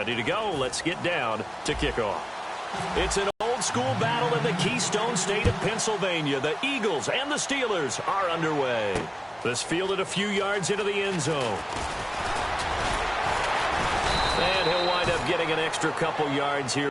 Ready to go. Let's get down to kickoff. It's an old-school battle in the Keystone State of Pennsylvania. The Eagles and the Steelers are underway. This fielded a few yards into the end zone. And he'll wind up getting an extra couple yards here.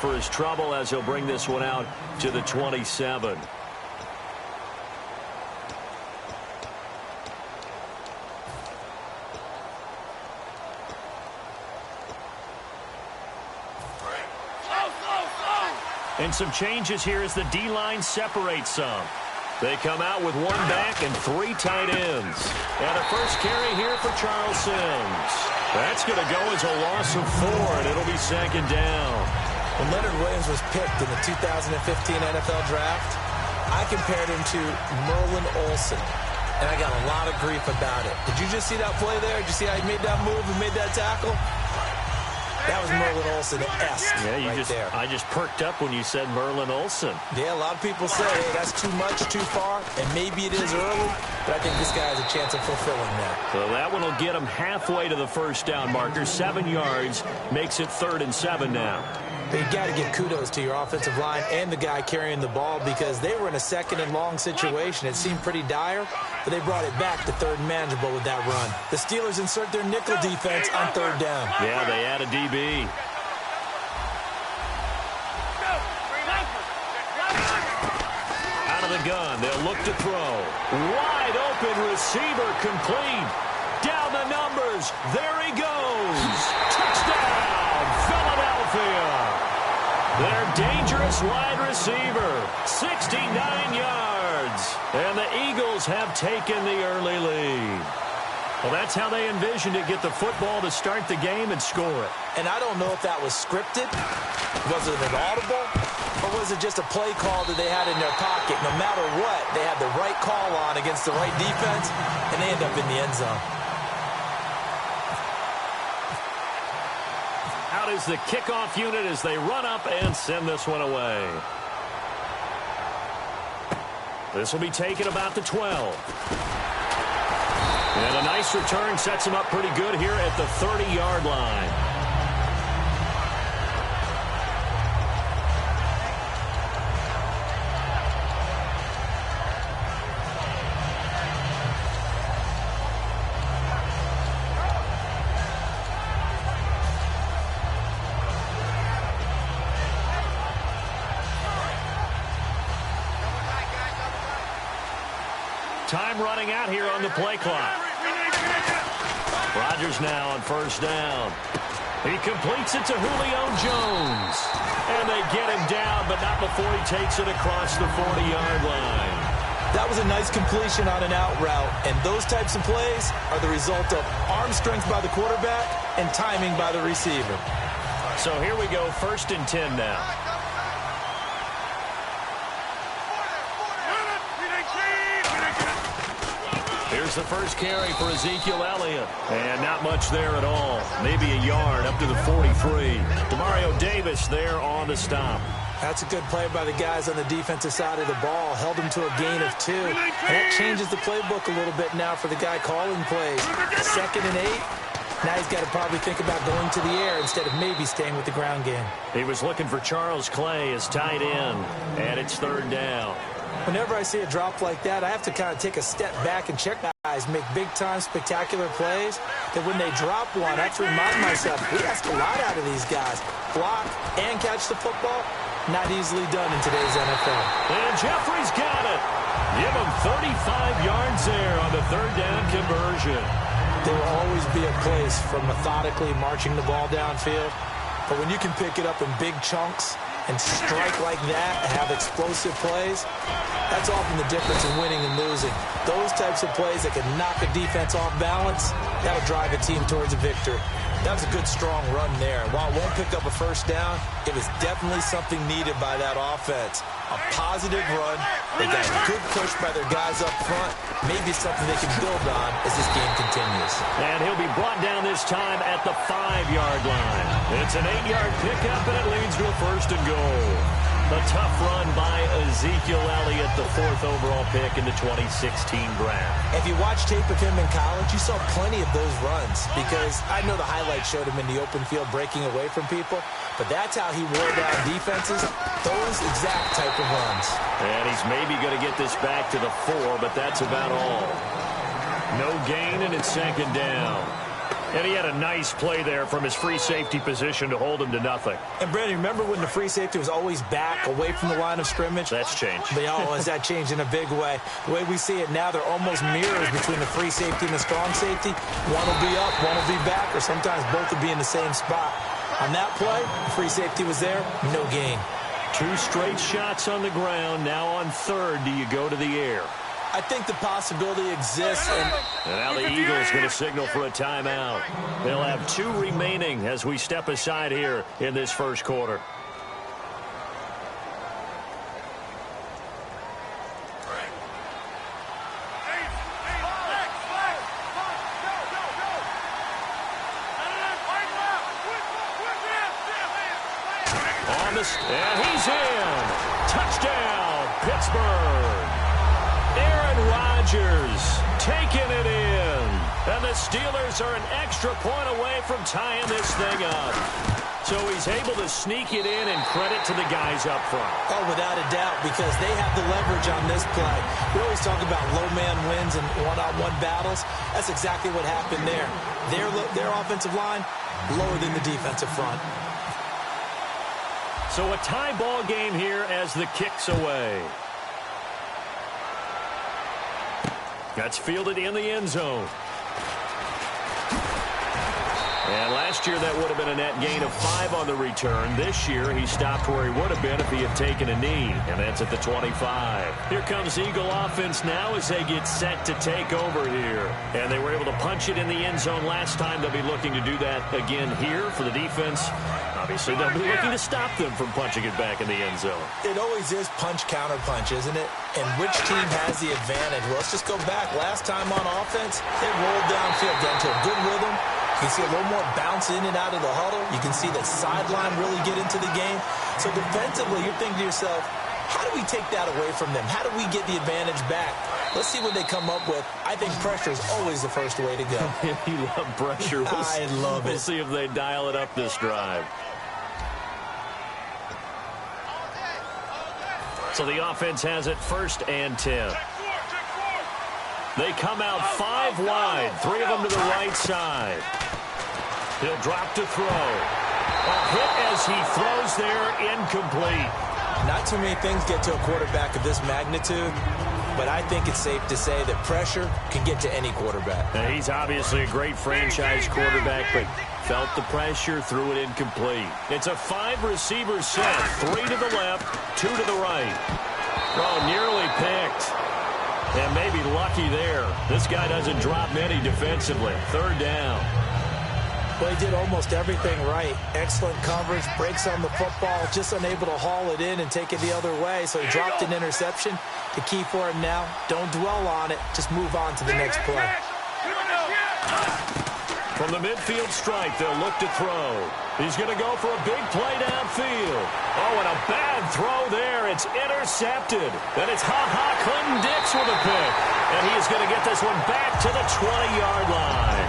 For his trouble as he'll bring this one out to the 27. And some changes here as the D-line separates some. They come out with one back and three tight ends. And a first carry here for Charles Sims. That's going to go as a loss of 4, and it'll be second down. When Leonard Williams was picked in the 2015 NFL Draft, I compared him to Merlin Olsen, and I got a lot of grief about it. Did you just see that play there? Did you see how he made that move and made that tackle? That was Merlin Olsen-esque there. I just perked up when you said Merlin Olsen. Yeah, a lot of people say, hey, that's too much, too far, and maybe it is early, but I think this guy has a chance of fulfilling that. So that one will get him halfway to the first down marker. 7 yards makes it 3rd and 7 now. But you've got to give kudos to your offensive line and the guy carrying the ball because they were in a 2nd and long situation. It seemed pretty dire, but they brought it back to 3rd and manageable with that run. The Steelers insert their nickel defense on 3rd down. Yeah, they add a DB. Out of the gun, they'll look to throw. Wide open receiver complete. Down the numbers. There he goes. Touchdown, Philadelphia. Their dangerous wide receiver, 69 yards. And the Eagles have taken the early lead. Well, that's how they envisioned it, get the football to start the game and score it. And I don't know if that was scripted. Was it an audible? Or was it just a play call that they had in their pocket? No matter what, they had the right call on against the right defense, and they end up in the end zone. Out is the kickoff unit as they run up and send this one away. This will be taken about the 12. And a nice return sets him up pretty good here at the 30-yard line. Time running out here on the play clock. Rodgers now on first down. He completes it to Julio Jones. And they get him down, but not before he takes it across the 40-yard line. That was a nice completion on an out route, and those types of plays are the result of arm strength by the quarterback and timing by the receiver. So here we go, 1st and 10 now. Here's the first carry for Ezekiel Elliott. And not much there at all. Maybe a yard up to the 43. Demario Davis there on the stop. That's a good play by the guys on the defensive side of the ball. Held him to a gain of 2. And that changes the playbook a little bit now for the guy calling plays. 2nd and 8. Now he's got to probably think about going to the air instead of maybe staying with the ground game. He was looking for Charles Clay as tight end. And it's 3rd down. Whenever I see a drop like that, I have to kind of take a step back and check guys make big-time spectacular plays. That when they drop one, I have to remind myself, we ask a lot out of these guys. Block and catch the football, not easily done in today's NFL. And Jeffrey's got it. Give him 35 yards there on the 3rd down conversion. There will always be a place for methodically marching the ball downfield. But when you can pick it up in big chunks and strike like that and have explosive plays, that's often the difference in winning and losing. Those types of plays that can knock a defense off balance, that'll drive a team towards a victory. That was a good, strong run there. While it won't pick up a first down, it was definitely something needed by that offense. A positive run. They got a good push by their guys up front. Maybe something they can build on as this game continues. And he'll be brought down this time at the 5-yard line. It's an 8-yard pickup, and it leads to a 1st and goal. A tough run by Ezekiel Elliott, the 4th overall pick in the 2016 draft. If you watch tape of him in college, you saw plenty of those runs because I know the highlights showed him in the open field breaking away from people, but that's how he wore down defenses, those exact type of runs. And he's maybe going to get this back to the 4, but that's about all. No gain, and it's 2nd down. And he had a nice play there from his free safety position to hold him to nothing. And, Brandon, remember when the free safety was always back away from the line of scrimmage? That's changed. But, has that changed in a big way? The way we see it now, they're almost mirrors between the free safety and the strong safety. One will be up, one will be back, or sometimes both will be in the same spot. On that play, the free safety was there, no gain. 2 straight shots on the ground. Now on 3rd, do you go to the air? I think the possibility exists. And now the Eagles going to signal for a timeout. They'll have 2 remaining as we step aside here in this 1st quarter. And he's in. Touchdown, Pittsburgh. Aaron Rodgers taking it in. And the Steelers are an extra point away from tying this thing up. So he's able to sneak it in, and credit to the guys up front. Oh, without a doubt, because they have the leverage on this play. We always talk about low man wins and one-on-one battles. That's exactly what happened there. Their offensive line lower than the defensive front. So a tie ball game here as the kick's away. That's fielded in the end zone. And last year that would have been a net gain of 5 on the return. This year he stopped where he would have been if he had taken a knee, and that's at the 25. Here comes Eagle offense now as they get set to take over here. And they were able to punch it in the end zone last time. They'll be looking to do that again here for the defense. Obviously, they'll be looking to stop them from punching it back in the end zone. It always is punch-counter-punch, isn't it? And which team has the advantage? Well, let's just go back. Last time on offense, they rolled downfield, got into a good rhythm. You can see a little more bounce in and out of the huddle. You can see the sideline really get into the game. So defensively, you're thinking to yourself, how do we take that away from them? How do we get the advantage back? Let's see what they come up with. I think pressure is always the first way to go. You love pressure. I love it. We'll see if they dial it up this drive. So the offense has it 1st and 10. They come out 5 wide, 3 of them to the right side. He'll drop to throw. A hit as he throws there, incomplete. Not too many things get to a quarterback of this magnitude, but I think it's safe to say that pressure can get to any quarterback. Now, he's obviously a great franchise quarterback, but felt the pressure, threw it incomplete. It's a 5-receiver set. 3 to the left, 2 to the right. Oh, nearly picked. And maybe lucky there. This guy doesn't drop many defensively. 3rd down. Well, he did almost everything right. Excellent coverage, breaks on the football, just unable to haul it in and take it the other way. So he dropped an interception. The key for him now, don't dwell on it. Just move on to the next play. From the midfield stripe, they'll look to throw. He's going to go for a big play downfield. Oh, and a bad throw there. It's intercepted. Then it's Clinton-Dix with a pick. And he is going to get this one back to the 20-yard line.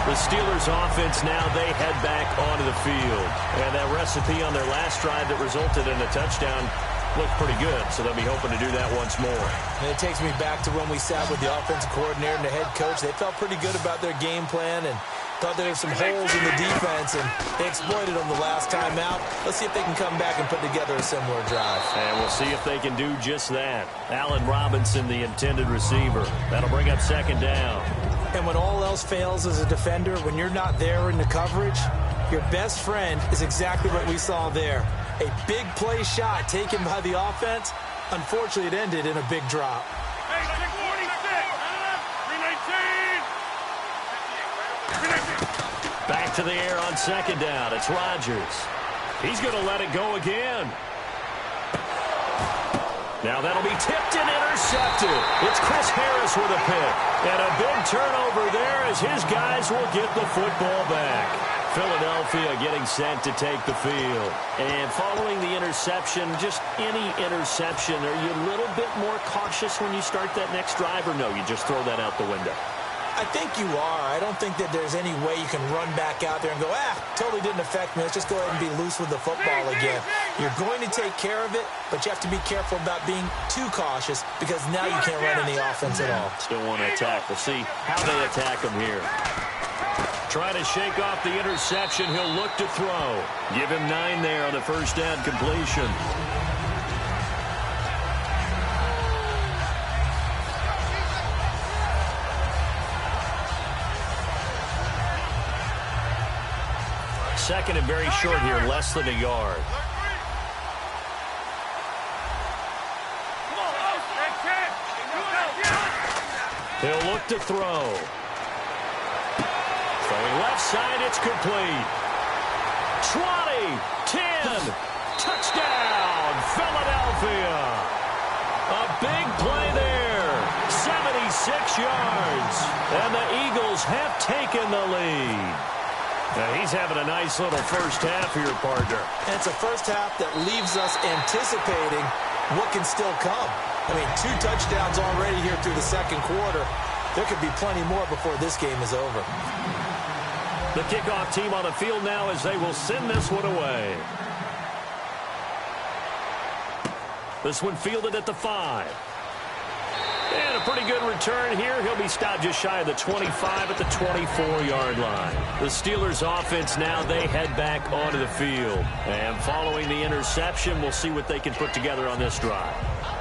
The Steelers offense now, they head back onto the field. And that recipe on their last drive that resulted in a touchdown looked pretty good, so they'll be hoping to do that once more. And it takes me back to when we sat with the offensive coordinator and the head coach. They felt pretty good about their game plan and thought there were some holes in the defense, and they exploited them the last time out. Let's see if they can come back and put together a similar drive. And we'll see if they can do just that. Allen Robinson, the intended receiver. That'll bring up 2nd down. And when all else fails as a defender, when you're not there in the coverage, your best friend is exactly what we saw there. A big play shot taken by the offense. Unfortunately, it ended in a big drop. Hey, 646. Back to the air on 2nd down. It's Rodgers. He's going to let it go again. Now that'll be tipped and intercepted. It's Chris Harris with a pick. And a big turnover there as his guys will get the football back. Philadelphia getting set to take the field. And following the interception, just any interception, are you a little bit more cautious when you start that next drive, or no, you just throw that out the window? I think you are. I don't think that there's any way you can run back out there and go, totally didn't affect me. Let's just go ahead and be loose with the football again. You're going to take care of it, but you have to be careful about being too cautious because now you can't run any offense at all. Still want to attack. We'll see how they attack him here. Trying to shake off the interception. He'll look to throw. Give him 9 there on the 1st down completion. Second and very short here, less than a yard. He'll look to throw. Throwing left side, it's complete. 20, 10, touchdown, Philadelphia. A big play there, 76 yards. And the Eagles have taken the lead. Now he's having a nice little first half here, partner. And it's a first half that leaves us anticipating what can still come. I mean, 2 touchdowns already here through the 2nd quarter. There could be plenty more before this game is over. The kickoff team on the field now as they will send this one away. This one fielded at the 5. And a pretty good return here. He'll be stopped just shy of the 25 at the 24-yard line. The Steelers offense now, they head back onto the field. And following the interception, we'll see what they can put together on this drive.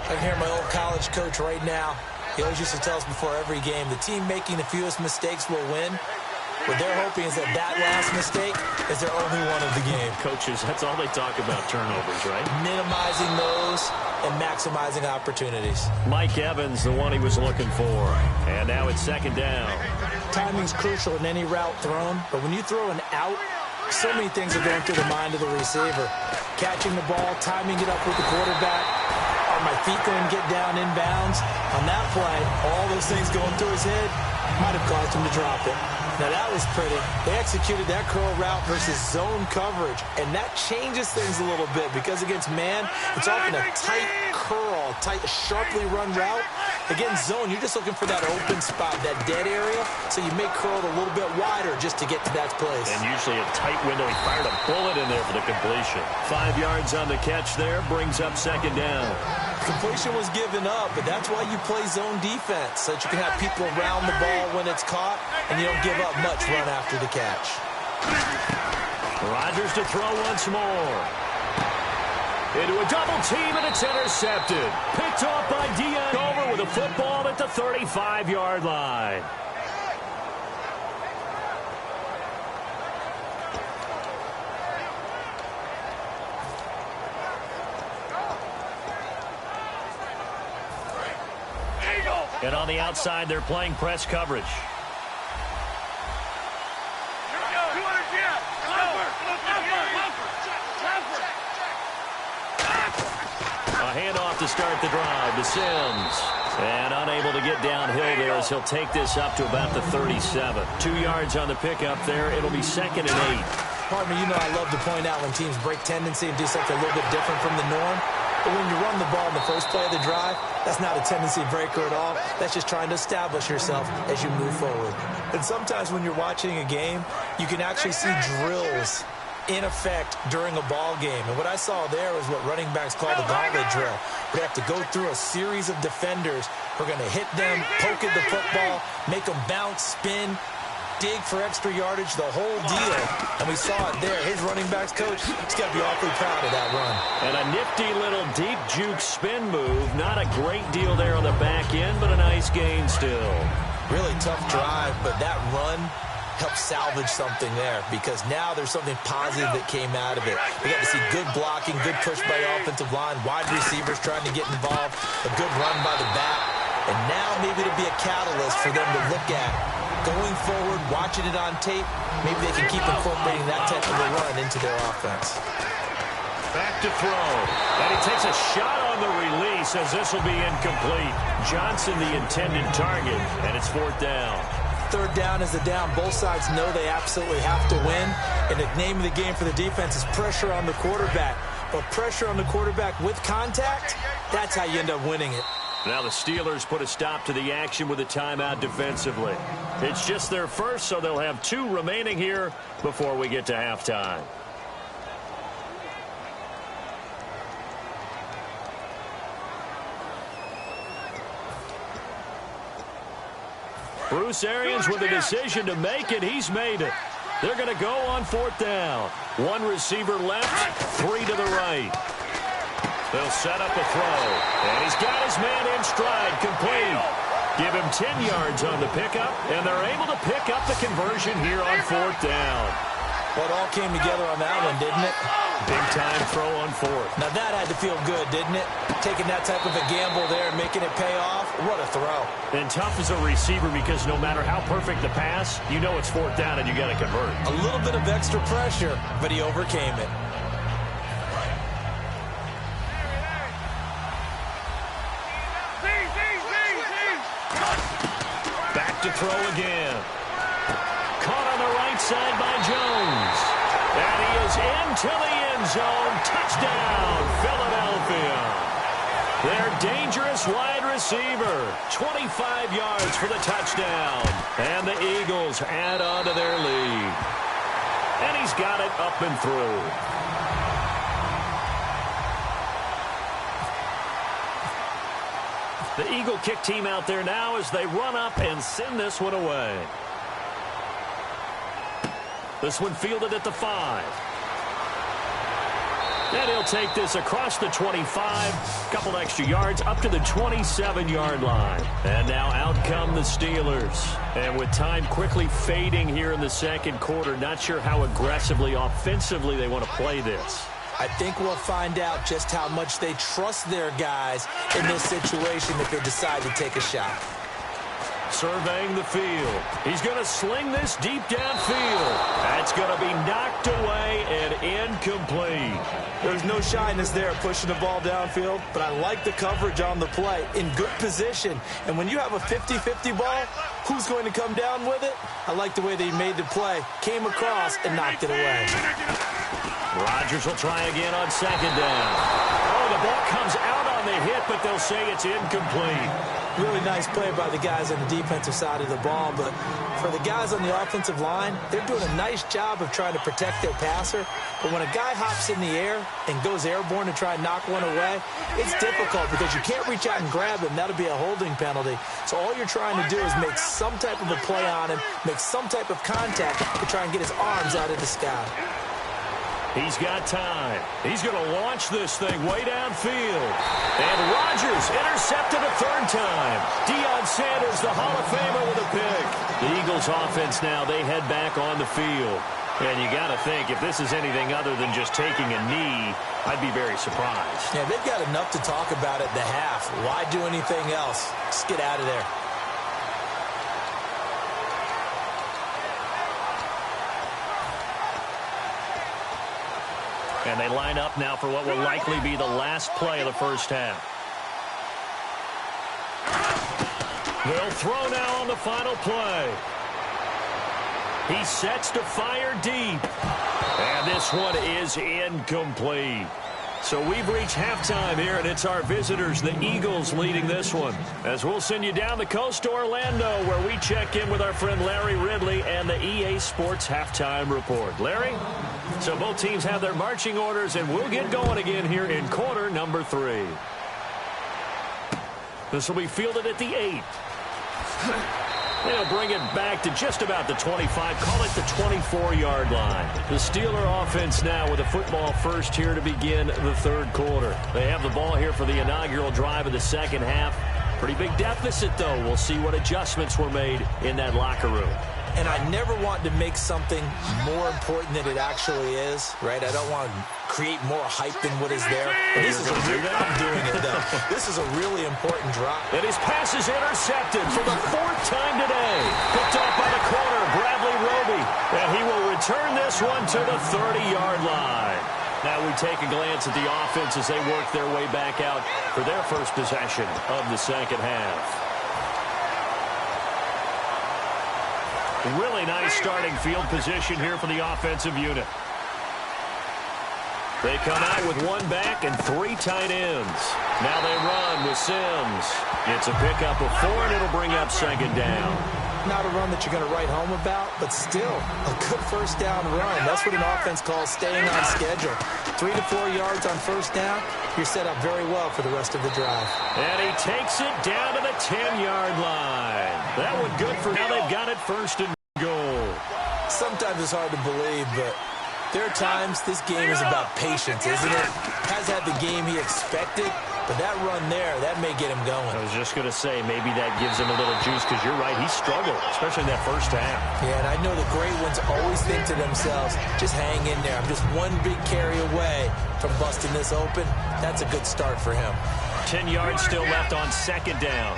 I can hear my old college coach right now. He always used to tell us before every game, the team making the fewest mistakes will win. What they're hoping is that last mistake is their only one of the game. Coaches, that's all they talk about, turnovers, right? Minimizing those and maximizing opportunities. Mike Evans, the one he was looking for. And now it's 2nd down. Timing's crucial in any route thrown, but when you throw an out, so many things are going through the mind of the receiver. Catching the ball, timing it up with the quarterback. Are my feet going to get down inbounds? On that play, all those things going through his head might have caused him to drop it. Now that was pretty. They executed that curl route versus zone coverage, and that changes things a little bit because against man, it's often a tight curl, tight, sharply run route. Against zone, you're just looking for that open spot, that dead area, so you may curl it a little bit wider just to get to that place. And usually a tight window. He fired a bullet in there for the completion. 5 yards on the catch there, brings up 2nd down. Completion was given up, but that's why you play zone defense, so that you can have people around the ball when it's caught, and you don't give up much run after the catch. Rodgers to throw once more. Into a double team, and it's intercepted. Picked off by Dion over with a football at the 35-yard line. And on the outside, they're playing press coverage. A handoff to start the drive to Sims. And unable to get downhill there as he'll take this up to about the 37. 2 yards on the pickup there. It'll be 2nd and 8. Partner, you know I love to point out when teams break tendency and do something a little bit different from the norm. But when you run the ball in the first play of the drive, that's not a tendency breaker at all. That's just trying to establish yourself as you move forward. And sometimes when you're watching a game, you can actually see drills in effect during a ball game. And what I saw there is what running backs call the gauntlet drill. We have to go through a series of defenders who are going to hit them, poke at the football, make them bounce, spin, dig for extra yardage, the whole deal. And we saw it there. His running backs coach, he's got to be awfully proud of that run. And a nifty little deep juke spin move. Not a great deal there on the back end, but a nice gain still. Really tough drive, but that run helped salvage something there because now there's something positive that came out of it. We got to see good blocking, good push by the offensive line, wide receivers trying to get involved, a good run by the back, and now maybe to be a catalyst for them to look at going forward, watching it on tape. Maybe they can keep incorporating that type of a run into their offense. Back to throw. And he takes a shot on the release as this will be incomplete. Johnson the intended target, and it's 4th down. 3rd down is the down. Both sides know they absolutely have to win. And the name of the game for the defense is pressure on the quarterback. But pressure on the quarterback with contact, that's how you end up winning it. Now the Steelers put a stop to the action with a timeout defensively. It's just their first, so they'll have 2 remaining here before we get to halftime. Bruce Arians with a decision to make it. He's made it. They're going to go on 4th down. 1 receiver left, 3 to the right. They'll set up a throw. And he's got his man in stride, complete. Give him 10 yards on the pickup, and they're able to pick up the conversion here on 4th down. Well, it all came together on that one, didn't it? Big-time throw on 4th. Now, that had to feel good, didn't it? Taking that type of a gamble there and making it pay off. What a throw. And tough as a receiver because no matter how perfect the pass, you know it's 4th down and you got to convert. A little bit of extra pressure, but he overcame it. Back to throw again. Caught on the right side by Jones. And he is into the end zone. Touchdown, Philadelphia. Their dangerous wide receiver. 25 yards for the touchdown. And the Eagles add on to their lead. And he's got it up and through. The Eagle kick team out there now as they run up and send this one away. This one fielded at the 5. And he'll take this across the 25, couple extra yards up to the 27-yard line. And now out come the Steelers. And with time quickly fading here in the 2nd quarter, not sure how aggressively, offensively they want to play this. I think we'll find out just how much they trust their guys in this situation if they decide to take a shot. Surveying the field. He's going to sling this deep downfield. That's going to be knocked away and incomplete. There's no shyness there pushing the ball downfield, but I like the coverage on the play. In good position. And when you have a 50-50 ball, who's going to come down with it? I like the way they made the play. Came across and knocked it away. Rodgers will try again on 2nd down. Oh, the ball comes out on the hit, but they'll say it's incomplete. Really nice play by the guys on the defensive side of the ball, but for the guys on the offensive line, they're doing a nice job of trying to protect their passer. But when a guy hops in the air and goes airborne to try and knock one away, it's difficult because you can't reach out and grab him. That'll be a holding penalty. So all you're trying to do is make some type of a play on him, make some type of contact to try and get his arms out of the sky. He's got time. He's going to launch this thing way downfield. And Rodgers intercepted a third time. Deion Sanders, the Hall of Famer, with a pick. The Eagles offense now, they head back on the field. And you got to think, if this is anything other than just taking a knee, I'd be very surprised. Yeah, they've got enough to talk about at the half. Why do anything else? Just get out of there. And they line up now for what will likely be the last play of the first half. They'll throw now on the final play. He sets to fire deep. And this one is incomplete. So we've reached halftime here, and it's our visitors, the Eagles, leading this one. As we'll send you down the coast to Orlando, where we check in with our friend Larry Ridley and the EA Sports Halftime Report. Larry? So both teams have their marching orders, and we'll get going again here in quarter number 3. This will be fielded at the 8. They'll bring it back to just about the 25, call it the 24-yard line. The Steeler offense now with a football first here to begin the third quarter. They have the ball here for the inaugural drive of the second half. Pretty big deficit, though. We'll see what adjustments were made in that locker room. And I never want to make something more important than it actually is, right? I don't want to create more hype than what is there. But this is I'm doing it, though. This is a really important drop. And his pass is intercepted for the 4th time today. Picked off by the corner, Bradley Roby. And he will return this one to the 30-yard line. Now we take a glance at the offense as they work their way back out for their first possession of the second half. Really nice starting field position here for the offensive unit. They come out with 1 back and 3 tight ends. Now they run with Sims. It's a pickup of 4, and it'll bring up second down. Not a run that you're going to write home about, but still a good first down run. That's what an offense calls staying on schedule. 3 to 4 yards on first down. You're set up very well for the rest of the drive. And he takes it down to the 10-yard line. That one good for now. They've got it first and goal. Sometimes it's hard to believe, but there are times this game is about patience, isn't it? Has had the game he expected, but that run there, that may get him going. I was just going to say, maybe that gives him a little juice, because you're right, he struggled, especially in that first half. Yeah, and I know the great ones always think to themselves, just hang in there. I'm just one big carry away from busting this open. That's a good start for him. 10 yards still left on second down.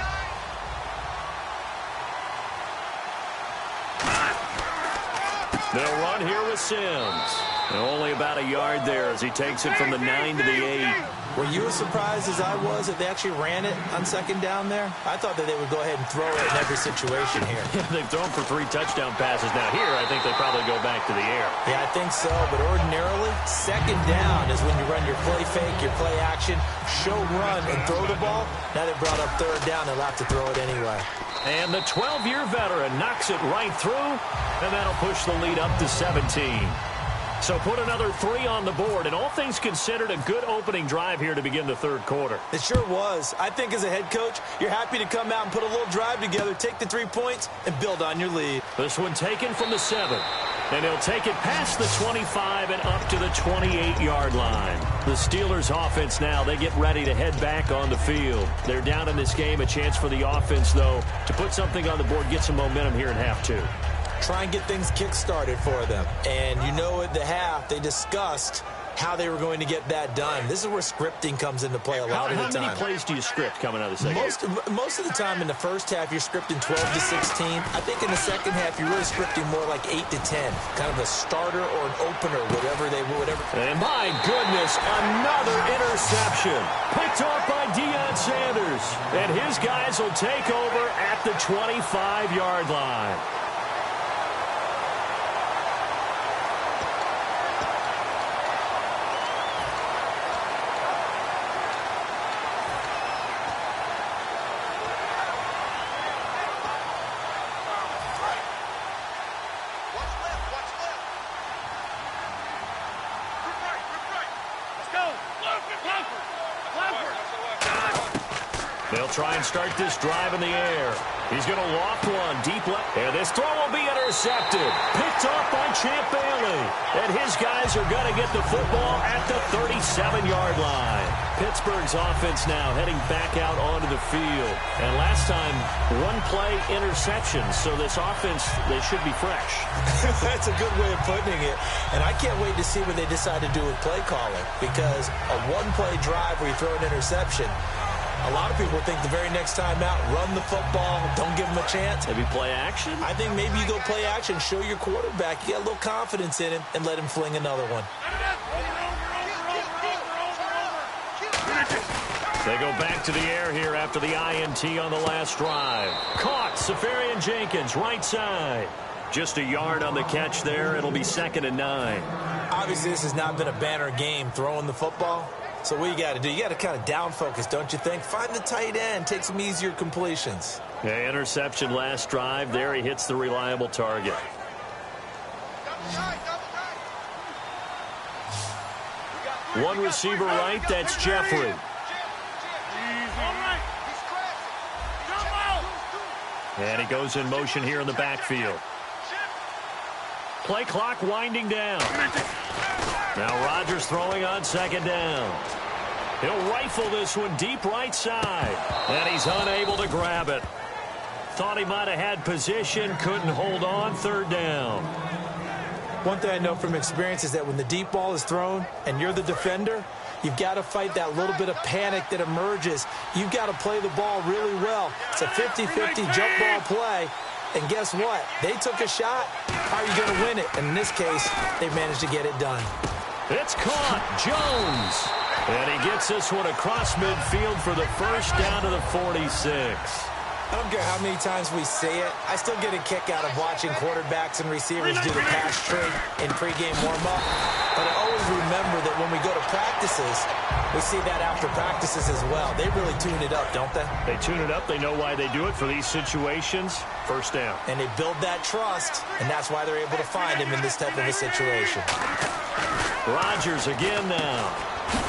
They'll run here with Sims. And only about a yard there as he takes it from the 9 to the 8. Were you as surprised as I was that they actually ran it on second down there? I thought that they would go ahead and throw it in every situation here. They've thrown for 3 touchdown passes. Now here, I think they probably go back to the air. Yeah, I think so. But ordinarily, second down is when you run your play fake, your play action, show run, and throw the ball. Now they brought up third down. They'll have to throw it anyway. And the 12-year veteran knocks it right through, and that'll push the lead up to 17. So put another 3 on the board, and all things considered, a good opening drive here to begin the third quarter. It sure was. I think as a head coach, you're happy to come out and put a little drive together, take the 3 points, and build on your lead. This one taken from the 7. And he'll take it past the 25 and up to the 28-yard line. The Steelers offense now, they get ready to head back on the field. They're down in this game. A chance for the offense, though, to put something on the board, get some momentum here in half 2. Try and get things kick-started for them. And you know at the half, they discussed how they were going to get that done. This is where scripting comes into play a lot of the time. How many plays do you script coming out of the second? Most of the time in the first half, you're scripting 12 to 16. I think in the second half, you're really scripting more like 8 to 10. Kind of a starter or an opener, whatever. And my goodness, another interception. Picked off by Deion Sanders. And his guys will take over at the 25-yard line. They'll try and start this drive in the air. He's going to loft one deep left. And this throw will be intercepted. Picked off by Champ Bailey. And his guys are going to get the football at the 37-yard line. Pittsburgh's offense now heading back out onto the field. And last time, one-play interception. So this offense, they should be fresh. That's a good way of putting it. And I can't wait to see what they decide to do with play calling. Because a one-play drive where you throw an interception, a lot of people think the very next time out, run the football, don't give him a chance. Maybe play action? I think maybe you go play action, show your quarterback, you get a little confidence in him, and let him fling another one. They go back to the air here after the INT on the last drive. Caught, Safarian Jenkins, right side. Just a yard on the catch there. It'll be 2nd and 9. Obviously, this has not been a banner game throwing the football. So what you got to do, you got to kind of down focus, don't you think? Find the tight end, take some easier completions. Yeah, interception last drive. There he hits the reliable target. One receiver right, that's Jeffrey. And he goes in motion here in the backfield. Play clock winding down. Now Rodgers throwing on 2nd down. He'll rifle this one deep right side. And he's unable to grab it. Thought he might have had position, couldn't hold on, 3rd down. One thing I know from experience is that when the deep ball is thrown and you're the defender, you've got to fight that little bit of panic that emerges. You've got to play the ball really well. It's a 50-50 jump ball play. And guess what? They took a shot. How are you going to win it? And in this case, they managed to get it done. It's caught. Jones. And he gets this one across midfield for the first down to the 46. I don't care how many times we say it. I still get a kick out of watching quarterbacks and receivers do the pass trade in pregame warm-up. But I always remember that when we go to practices, we see that after practices as well. They really tune it up, don't they? They tune it up. They know why they do it for these situations. First down. And they build that trust, and that's why they're able to find him in this type of a situation. Rodgers again now.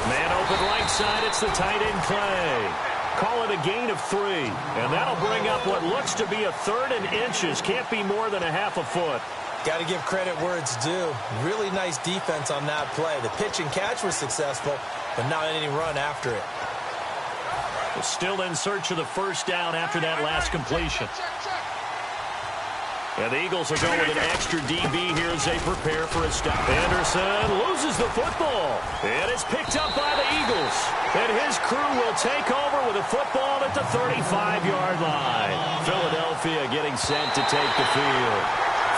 Man open right side. It's the tight end play. Call it a gain of 3. And that'll bring up what looks to be a 3rd and inches. Can't be more than a half a foot. Got to give credit where it's due. Really nice defense on that play. The pitch and catch was successful, but not any run after it. We're still in search of the first down after that last completion. And the Eagles will go with an extra DB here as they prepare for a stop. Anderson loses the football. And it's picked up by the Eagles. And his crew will take over with a football at the 35-yard line. Philadelphia getting sent to take the field.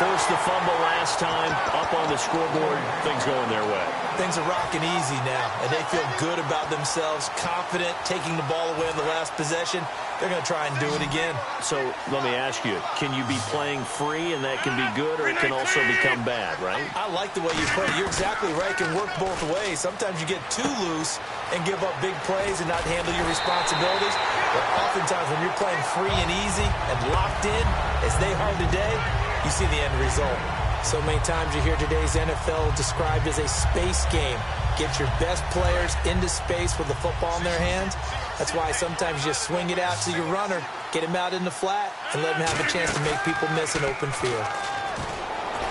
Forced the fumble last time, up on the scoreboard, things going their way. Things are rocking easy now, and they feel good about themselves, confident, taking the ball away in the last possession. They're going to try and do it again. So let me ask you, can you be playing free and that can be good, or it can also become bad, right? I like the way you put it. You're exactly right. It can work both ways. Sometimes you get too loose and give up big plays and not handle your responsibilities. But oftentimes when you're playing free and easy and locked in, as they are today, you see the end result. So many times you hear today's NFL described as a space game. Get your best players into space with the football in their hands. That's why sometimes you just swing it out to your runner, get him out in the flat, and let him have a chance to make people miss an open field.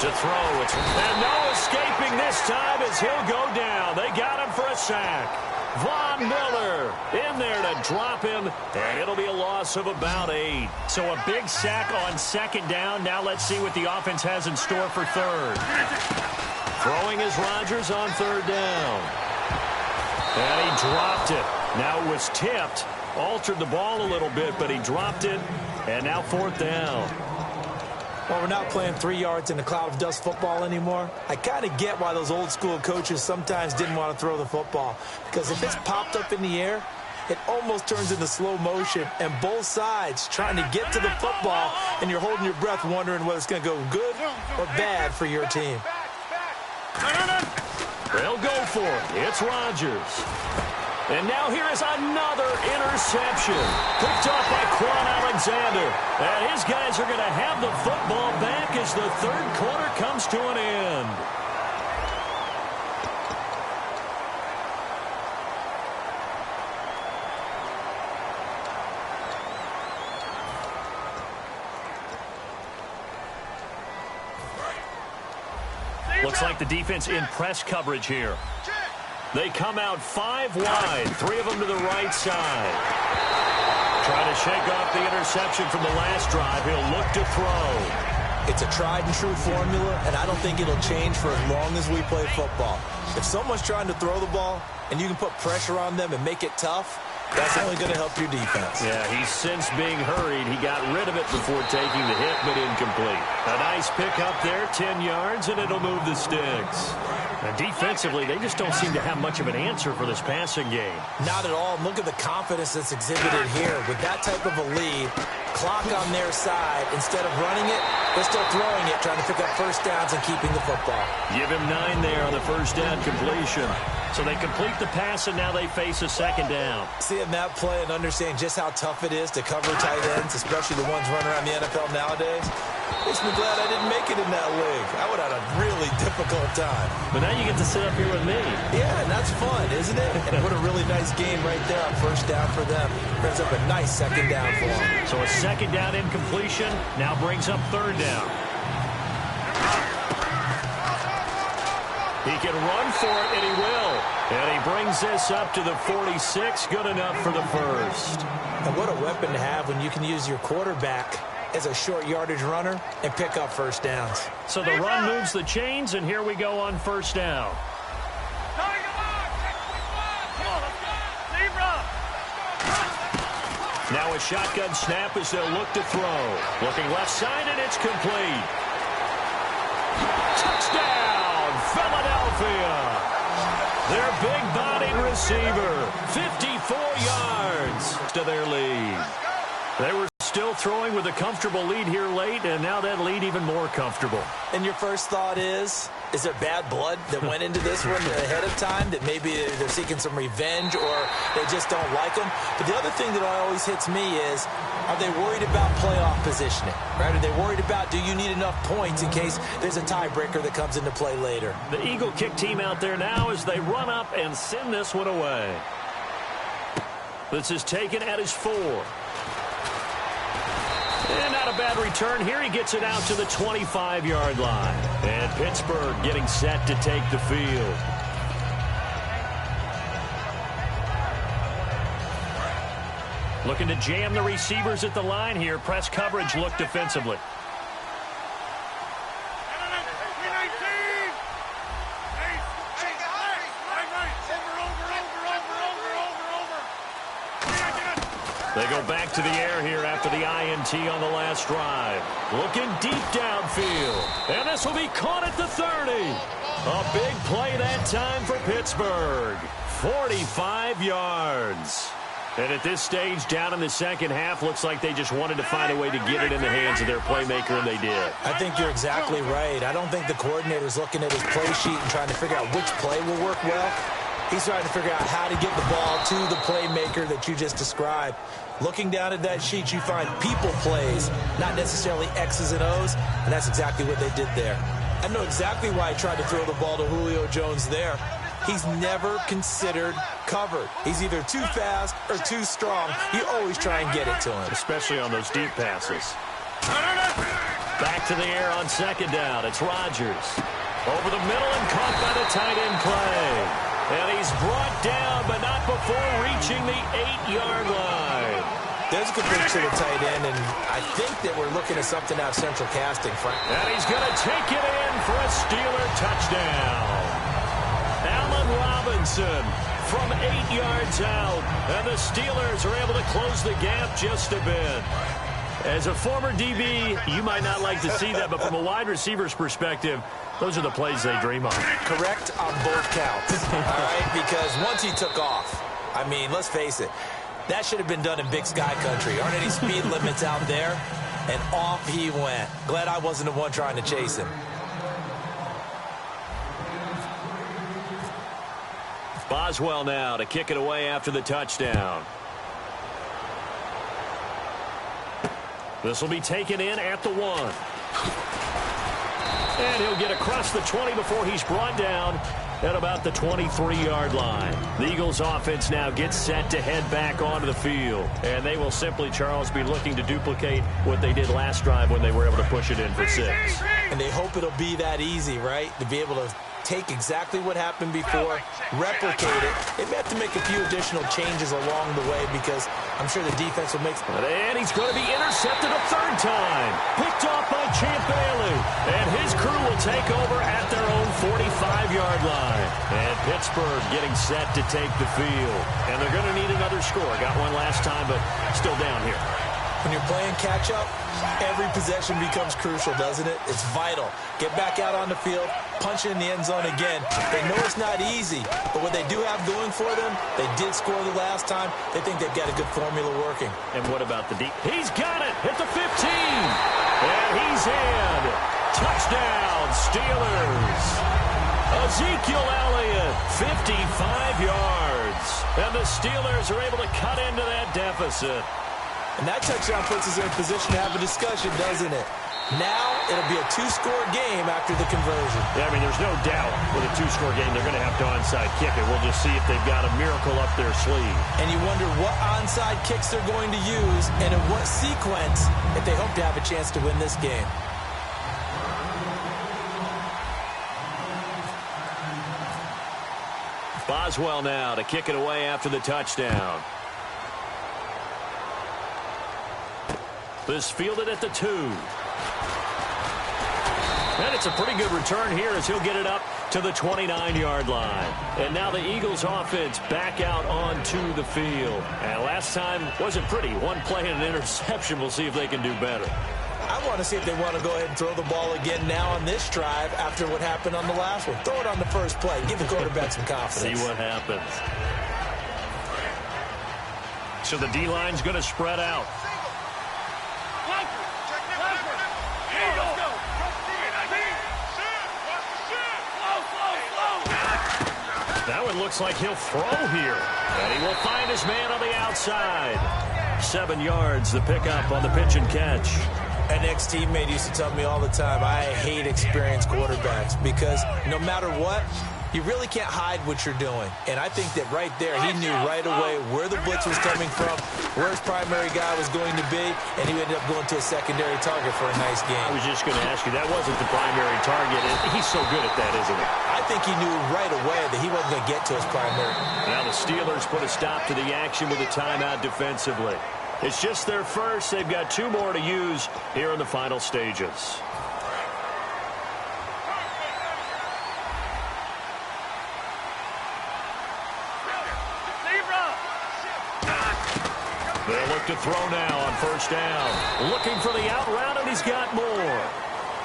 To throw, and no escaping this time as he'll go down. They got him for a sack. Von Miller in there to drop him, and it'll be a loss of about 8. So a big sack on 2nd down. Now let's see what the offense has in store for 3rd. Throwing is Rodgers on 3rd down. And he dropped it. Now it was tipped, altered the ball a little bit, but he dropped it, and now 4th down. Well, we're not playing 3 yards in a cloud of dust football anymore. I kind of get why those old school coaches sometimes didn't want to throw the football. Because if it's popped up in the air, it almost turns into slow motion. And both sides trying to get to the football, and you're holding your breath wondering whether it's going to go good or bad for your team. They'll go for it. It's Rodgers. And now here is another interception. Picked off by Quan Alexander. And his guys are going to have the football back as the 3rd quarter comes to an end. Looks like the defense in press coverage here. They come out 5 wide, 3 of them to the right side. Trying to shake off the interception from the last drive. He'll look to throw. It's a tried-and-true formula, and I don't think it'll change for as long as we play football. If someone's trying to throw the ball and you can put pressure on them and make it tough, that's only going to help your defense. Yeah, he's since being hurried. He got rid of it before taking the hit, but incomplete. A nice pick up there, 10 yards, and it'll move the sticks. And defensively, they just don't seem to have much of an answer for this passing game. Not at all. Look at the confidence that's exhibited here. With that type of a lead, clock on their side, instead of running it, they're still throwing it, trying to pick up first downs and keeping the football. Give him 9 there on the first down completion. So they complete the pass, and now they face a second down. Seeing that play and understanding just how tough it is to cover tight ends, especially the ones running around the NFL nowadays, makes me glad I didn't make it in that league. I would have had a really difficult time. But now you get to sit up here with me. Yeah, and that's fun, isn't it? And what a really nice game right there on first down for them. Brings up a nice second down for them. So a second down incompletion now brings up third down. He can run for it, and he will. And he brings this up to the 46. Good enough for the first. And what a weapon to have when you can use your quarterback as a short yardage runner and pick up first downs. So the run moves the chains, and here we go on first down. Now a shotgun snap as they'll look to throw. Looking left side, and it's complete. Touchdown, Philadelphia. Their big-bodied receiver, 54 yards to their lead. They were still throwing with a comfortable lead here late, and now that lead even more comfortable. And your first thought is there bad blood that went into this one ahead of time, that maybe they're seeking some revenge or they just don't like them? But the other thing that always hits me is, are they worried about playoff positioning? Right? Are they worried about, do you need enough points in case there's a tiebreaker that comes into play later? The Eagle kick team out there now as they run up and send this one away. This is taken at his 4. And not a bad return here. He gets it out to the 25-yard line. And Pittsburgh getting set to take the field. Looking to jam the receivers at the line here. Press coverage look defensively. They go back to the air here after the INT on the last drive. Looking deep downfield. And this will be caught at the 30. A big play that time for Pittsburgh. 45 yards. And at this stage, down in the second half, looks like they just wanted to find a way to get it in the hands of their playmaker, and they did. I think you're exactly right. I don't think the coordinator's looking at his play sheet and trying to figure out which play will work well. He's trying to figure out how to get the ball to the playmaker that you just described. Looking down at that sheet, you find people plays, not necessarily X's and O's, and that's exactly what they did there. I know exactly why he tried to throw the ball to Julio Jones there. He's never considered covered. He's either too fast or too strong. You always try and get it to him. Especially on those deep passes. Back to the air on second down. It's Rodgers. Over the middle and caught by the tight end Clay. And he's brought down, but not before reaching the 8-yard line. There's a good pitch to the tight end, and I think that we're looking at something out of central casting, Frank. And he's going to take it in for a Steeler touchdown. Allen Robinson from 8 yards out, and the Steelers are able to close the gap just a bit. As a former DB, you might not like to see that, but from a wide receiver's perspective, those are the plays they dream of. Correct on both counts, all right? Because once he took off, I mean, let's face it, that should have been done in Big Sky Country. Aren't any speed limits out there? And off he went. Glad I wasn't the one trying to chase him. Boswell now to kick it away after the touchdown. This will be taken in at the 1. And he'll get across the 20 before he's brought down at about the 23-yard line. The Eagles offense now gets set to head back onto the field. And they will simply, Charles, be looking to duplicate what they did last drive when they were able to push it in for 6. And they hope it'll be that easy, right? To be able to take exactly what happened before, replicate it. They may have to make a few additional changes along the way because I'm sure the defense will make... And he's going to be intercepted a 3rd time. Picked off by Champ Bailey. And his crew will take over at their own 45-yard line. And Pittsburgh getting set to take the field. And they're going to need another score. Got one last time, but still down here. When you're playing catch-up, every possession becomes crucial, doesn't it? It's vital. Get back out on the field, punch in the end zone again. They know it's not easy, but what they do have going for them, they did score the last time. They think they've got a good formula working. And what about the deep? He's got it at the 15. And he's in. Touchdown, Steelers. Ezekiel Elliott, 55 yards. And the Steelers are able to cut into that deficit. And that touchdown puts us in a position to have a discussion, doesn't it? Now it'll be a 2-score game after the conversion. Yeah, I mean, there's no doubt with a 2-score game they're going to have to onside kick it. We'll just see if they've got a miracle up their sleeve. And you wonder what onside kicks they're going to use and in what sequence if they hope to have a chance to win this game. Boswell now to kick it away after the touchdown. This fielded at the 2. And it's a pretty good return here as he'll get it up to the 29-yard line. And now the Eagles offense back out onto the field. And last time wasn't pretty. One play and an interception. We'll see if they can do better. I want to see if they want to go ahead and throw the ball again now on this drive after what happened on the last one. Throw it on the first play. Give the quarterback some confidence. See what happens. So the D-line's going to spread out. That one looks like he'll throw here. And he will find his man on the outside. 7 yards, the pickup on the pitch and catch. An ex-teammate used to tell me all the time, I hate experienced quarterbacks because no matter what, you really can't hide what you're doing. And I think that right there, he knew right away where the blitz was coming from, where his primary guy was going to be, and he ended up going to a secondary target for a nice game. I was just going to ask you, that wasn't the primary target. He's so good at that, isn't he? I think he knew right away that he wasn't going to get to his primary. Now the Steelers put a stop to the action with a timeout defensively. It's just their first. They've got 2 more to use here in the final stages. They'll look to throw now on first down. Looking for the out route, and he's got more.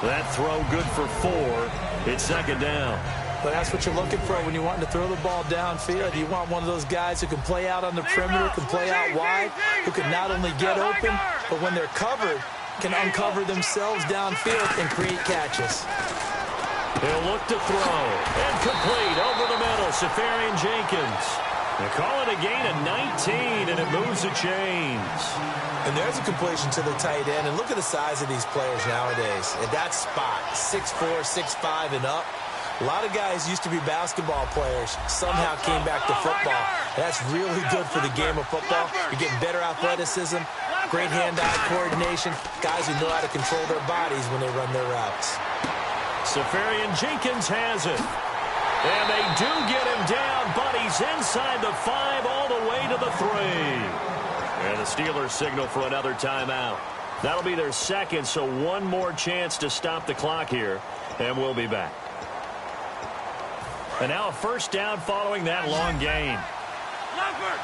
That throw good for 4. It's second down. But that's what you're looking for when you want to throw the ball downfield. You want one of those guys who can play out on the perimeter, can play out wide, who can not only get open, but when they're covered, can uncover themselves downfield and create catches. He'll look to throw. And complete over the middle. Safarian Jenkins. They call it a gain of 19, and it moves the chains. And there's a completion to the tight end. And look at the size of these players nowadays. At that spot, 6'4", 6'5", and up. A lot of guys used to be basketball players, somehow came back to football. That's really good for the game of football. You're getting better athleticism, great hand-eye coordination, guys who know how to control their bodies when they run their routes. Safarian Jenkins has it. And they do get him down, but he's inside the 5 all the way to the 3. And the Steelers signal for another timeout. That'll be their second, so one more chance to stop the clock here, and we'll be back. And now a first down following that long gain. Leopard!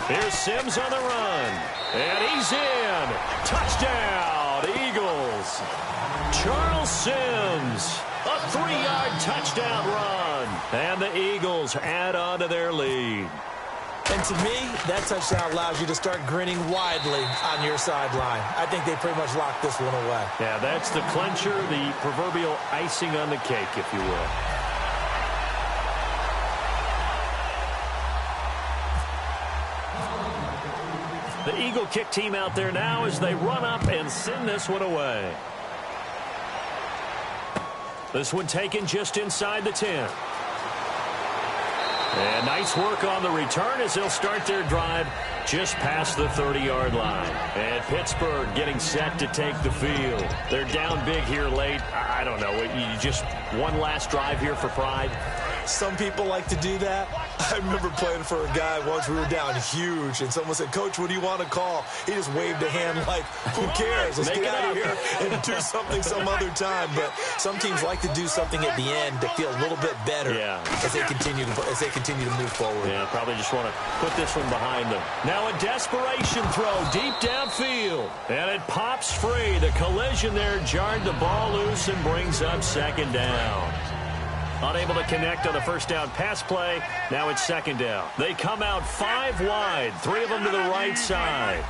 Here's Sims on the run. And he's in. Touchdown, Eagles. Charles Sims. A 3-yard touchdown run. And the Eagles add on to their lead. And to me, that touchdown allows you to start grinning widely on your sideline. I think they pretty much locked this one away. Yeah, that's the clincher, the proverbial icing on the cake, if you will. The Eagle kick team out there now as they run up and send this one away. This one taken just inside the 10. And nice work on the return as they'll start their drive just past the 30-yard line. And Pittsburgh getting set to take the field. They're down big here late. I don't know. You just one last drive here for pride. Some people like to do that. I remember playing for a guy once. We were down huge, and someone said, "Coach, what do you want to call?" He just waved a hand like, "Who cares? Let's get out of here and do something some other time." But some teams like to do something at the end to feel a little bit better as they continue to move forward. Yeah, probably just want to put this one behind them. Now a desperation throw deep downfield, and it pops free. The collision there jarred the ball loose and brings up second down. Unable to connect on the first down pass play. Now it's second down. They come out 5 wide, 3 of them to the right side.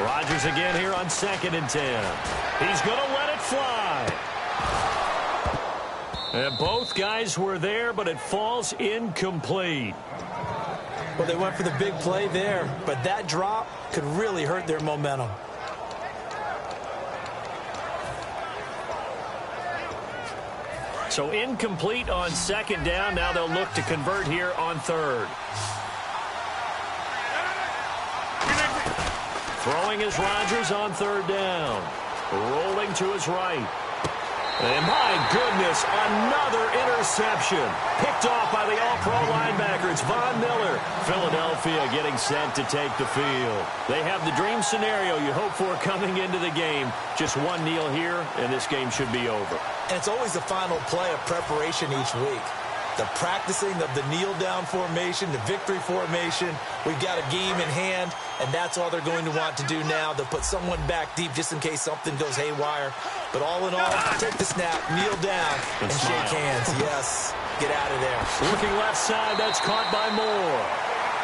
Rodgers again here on 2nd and 10. He's going to let it fly. And both guys were there, but it falls incomplete. Well, they went for the big play there, but that drop could really hurt their momentum. So incomplete on second down. Now they'll look to convert here on third. Throwing is Rodgers on third down. Rolling to his right. And my goodness, another interception. Picked off by the all-pro linebacker. It's Von Miller. Philadelphia getting set to take the field. They have the dream scenario you hope for coming into the game. Just one kneel here, and this game should be over. And it's always the final play of preparation each week. The practicing of the kneel-down formation, the victory formation. We've got a game in hand, and that's all they're going to want to do now. They'll put someone back deep just in case something goes haywire. But all in all, take the snap, kneel down, and shake hands. Yes, get out of there. Looking left side, that's caught by Moore.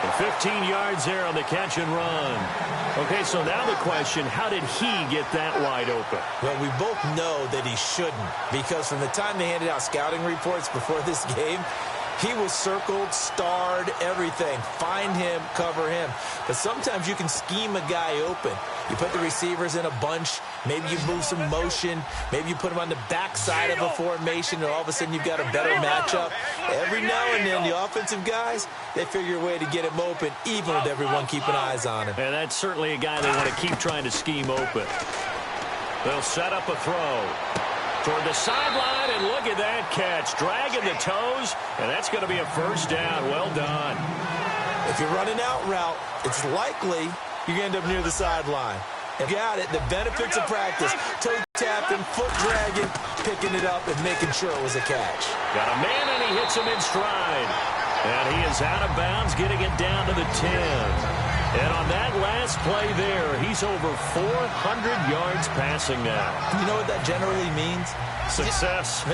And 15 yards there on the catch and run. Okay, so now the question, how did he get that wide open? Well, we both know that he shouldn't, because from the time they handed out scouting reports before this game, he was circled, starred, everything. Find him, cover him. But sometimes you can scheme a guy open. You put the receivers in a bunch. Maybe you move some motion. Maybe you put them on the backside of a formation, and all of a sudden you've got a better matchup. Every now and then, the offensive guys, they figure a way to get him open, even with everyone keeping eyes on him. And that's certainly a guy they want to keep trying to scheme open. They'll set up a throw toward the sideline, and look at that catch. Dragging the toes, and that's going to be a first down. Well done. If you're running out route, it's likely you're going to end up near the sideline. You got it. The benefits of practice. Toe tapping, foot dragging, picking it up, and making sure it was a catch. Got a man, and he hits him in stride. And he is out of bounds, getting it down to the 10. And on that last play there, he's over 400 yards passing now. You know what that generally means? Success.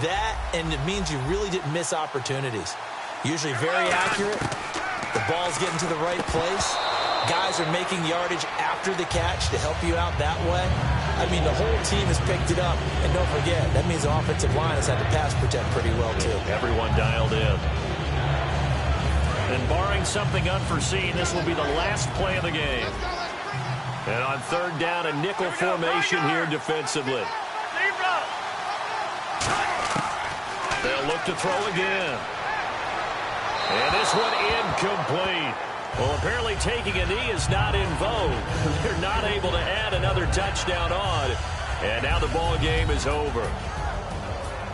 That, and it means you really didn't miss opportunities. Usually very accurate. The ball's getting to the right place. Guys are making yardage after the catch to help you out that way. I mean, the whole team has picked it up. And don't forget, that means the offensive line has had to pass protect pretty well, too. Everyone dialed in. And barring something unforeseen, this will be the last play of the game. And on third down, a nickel formation here defensively. They'll look to throw again. And this one incomplete. Well, apparently taking a knee is not in vogue. They're not able to add another touchdown on. And now the ball game is over.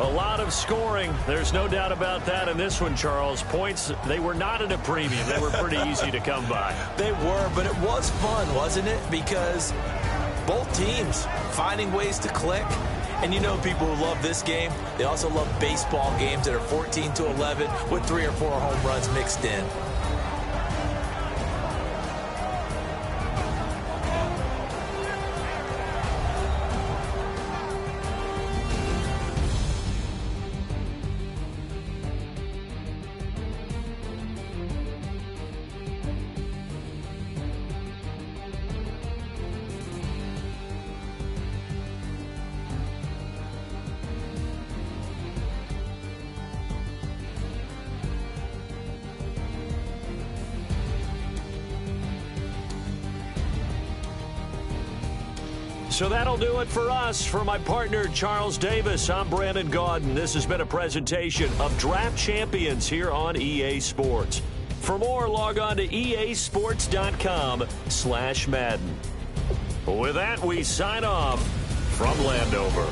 A lot of scoring. There's no doubt about that in this one, Charles. Points, they were not at a premium. They were pretty easy to come by. They were, but it was fun, wasn't it? Because both teams finding ways to click. And you know people who love this game, they also love baseball games that are 14-11 with 3 or 4 home runs mixed in. So that'll do it for us. For my partner, Charles Davis, I'm Brandon Gaudin. This has been a presentation of Draft Champions here on EA Sports. For more, log on to easports.com/Madden. With that, we sign off from Landover.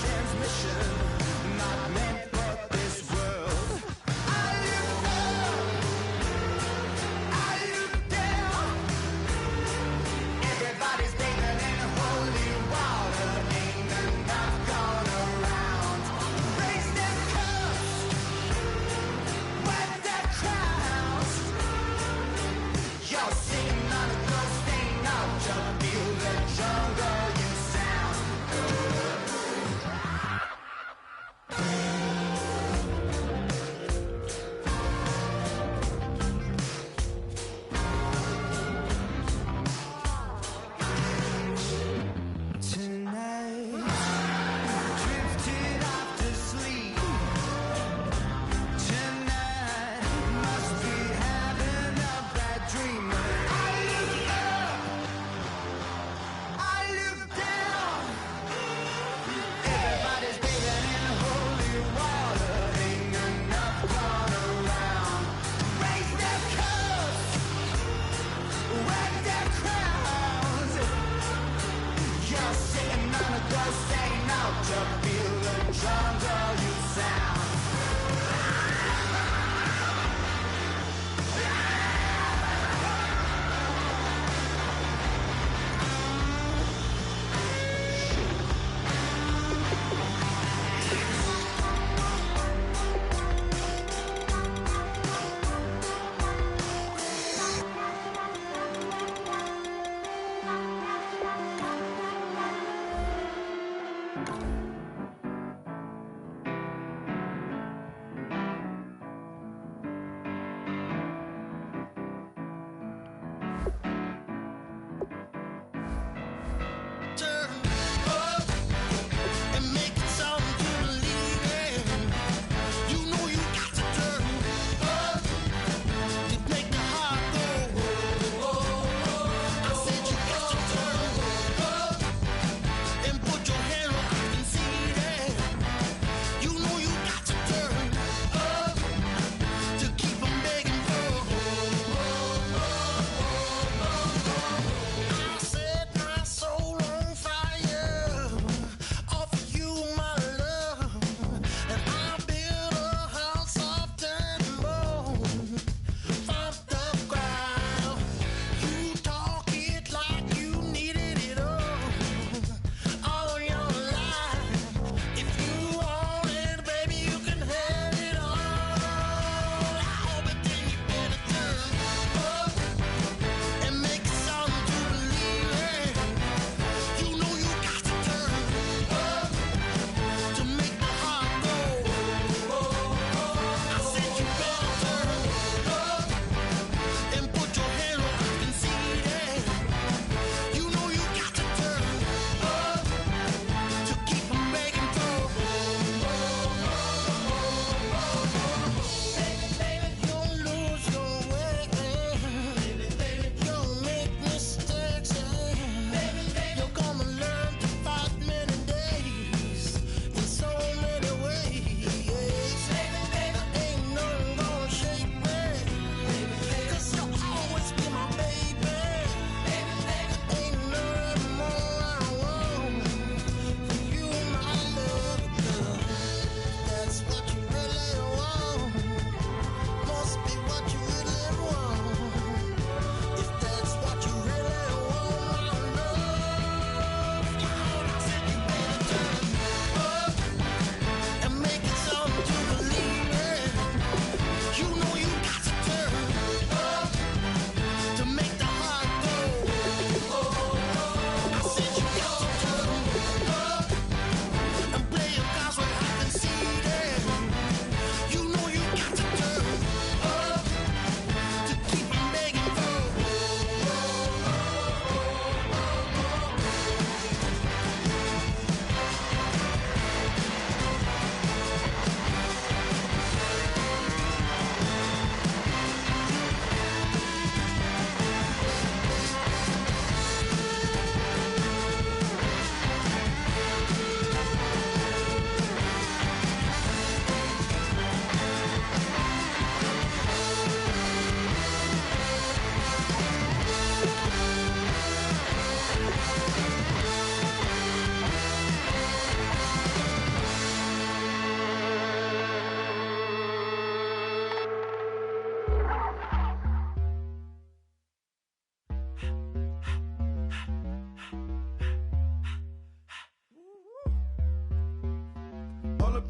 Transmission, not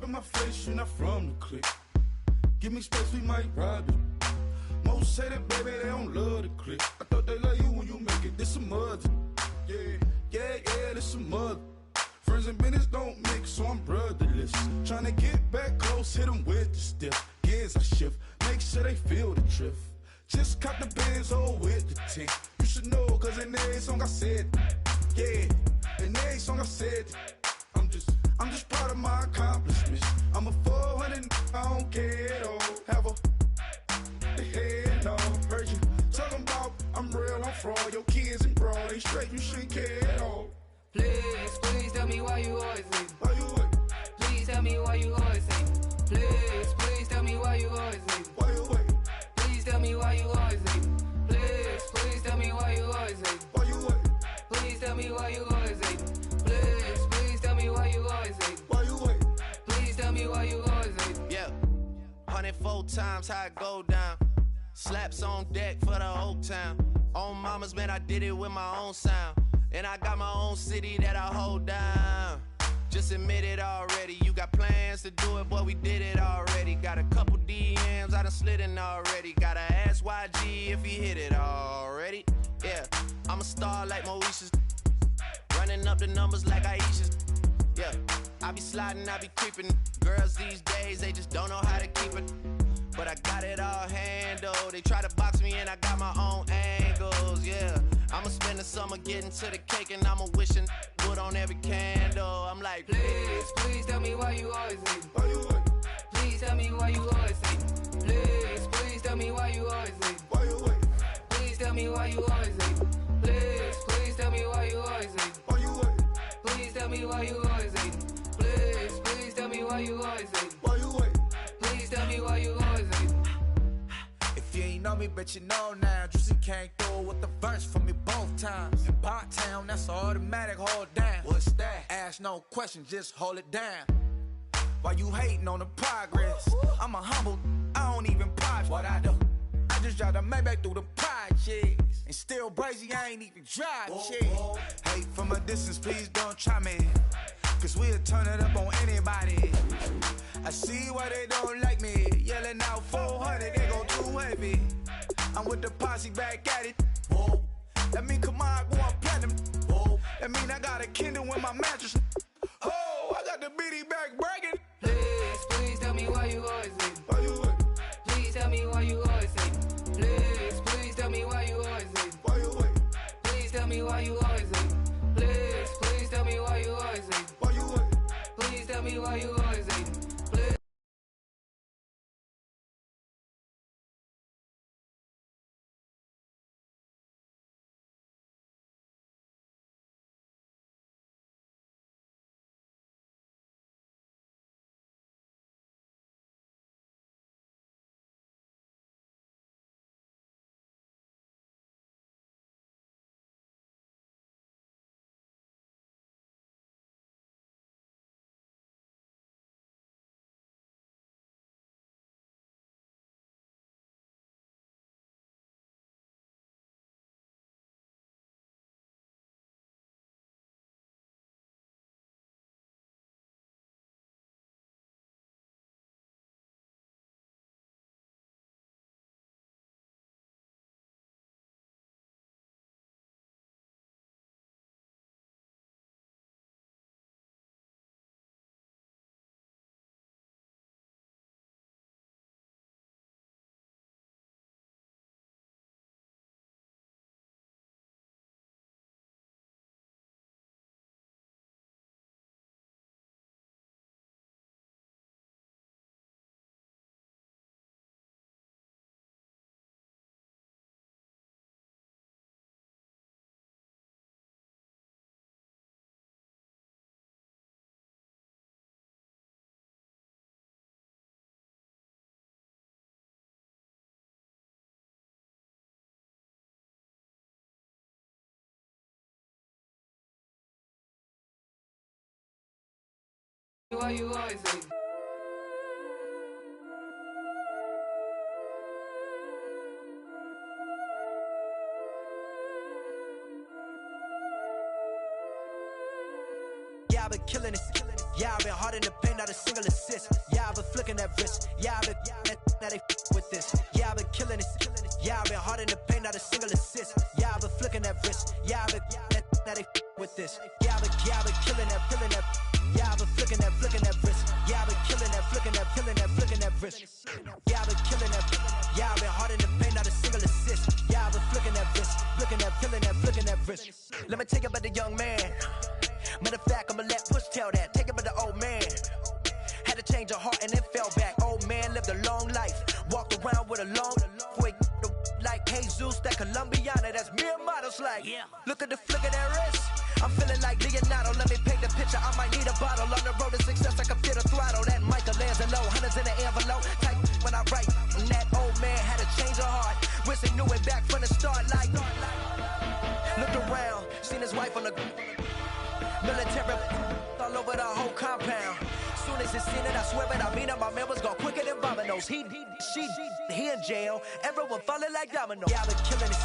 in my face, you're not from the clique. Give me space, we might rob it. Most say that, baby, they don't love the clique. I thought they love you when you make it. This some mother. Yeah, this some mother. Friends and business don't mix, so I'm brotherless. Tryna get back close, hit them with the stiff. Gears I shift, make sure they feel the drift. Just caught the Benz, oh, with the tint. You should know, cause in every song I said, yeah, in every song I said, I'm just proud of my accomplishments. I'm a 400, I don't care at all. Have a head on. Heard you talking about I'm real, I'm fraud. Your kids and broad, they straight, you shouldn't care at all. Please tell me why you always leave. Why you what? Please tell me why you always leave. Please tell me why you always leave. Why you what? Please tell me why you always leave. Please tell me why you always leave. Why you what? Please tell me why you always leave. Please tell me why you always leave. Why you what? Please tell me why you always leave. Yeah, 104 times how it go down. Slaps on deck for the whole town. On mamas, man, I did it with my own sound. And I got my own city that I hold down. Just admit it already. You got plans to do it, boy, we did it already. Got a couple DMs, I done slid in already. Gotta ask YG if he hit it already. Yeah, I'm a star like Moesha's. Running up the numbers like Aisha's. Yeah, I be sliding, I be creeping. Girls these days, they just don't know how to keep it. But I got it all handled. They try to box me and I got my own angles, yeah. I'ma spend the summer getting to the cake and I'ma wishing wood on every candle. I'm like, Please tell me why you always leave. Why you what? Please tell me why you always leave. Please tell me why you always leave. Why you what? Please tell me why you always leave. Please tell me why you always leave. Why you what? Please tell me why you always leave. Please tell me why you always leave. Why you what? Please tell me why you always leave. If you ain't know me, but you know now. Juicy came through with the verse for me both times. In Pot Town, that's automatic, hold down. What's that? Ask no question, just hold it down. Why you hating on the progress? I'm a humble, I don't even pop what I do. I just drive the Maybach through the projects. And still brazy, I ain't even drive shit. Hate from a distance, please don't try me. Cause we'll turn it up on anybody. I see why they don't like me. Yelling out 400, they go too heavy. I'm with the posse back at it. Whoa. That mean come on, go on platinum. Whoa. That mean I got a Kindle in my mattress. Oh, I got the bitty back bragging. Please tell me why you always leave. Why you what? Please tell me why you always leave. Please tell me why you always leave. Why you what? Please tell me why you always leave. Please tell me why you always leave. Why you what? Please tell me why you always leave. Why you always leave? Yeah, I've been killing it. Yeah, I've been hard hard in the paint, not a single assist. Yeah, I've been flicking that wrist. Yeah, I've been now they with this. Yeah, I've been killing it. Yeah, I've been hard in the paint, not a single assist. Yeah, I've been flicking that wrist. Yeah, I've been now they with this. Yeah, I've been killing that. Yeah, I've been flicking that wrist. Yeah, I've been killing that, flicking that wrist. Yeah, I've been killing that. Yeah, I've been hard in the paint, not a single assist. Yeah, I've been flicking that wrist, flicking that wrist. Let me take it about the young man. Matter of fact, I'ma let Push tell that. Take it about the old man. Had to change her heart and then fell back. Old man lived a long life. Walked around with a long way. Like Jesus, that Colombiana, that's mere models like. Yeah. Look at the flick of that wrist. I'm feeling like Leonardo. Let me paint the picture. I might need a bottle. On the road to success, I can feel the throttle. That Michelangelo, hundreds in the envelope. Type when I write. And that old man had to change her heart. Wish he knew it back from the start. Like, looked around, seen his wife on the military all over the whole compound. Soon as he seen it, I swear it, I mean it, my man was gone quicker than dominoes. He in jail, everyone falling like dominoes. Yeah, I've been killing it.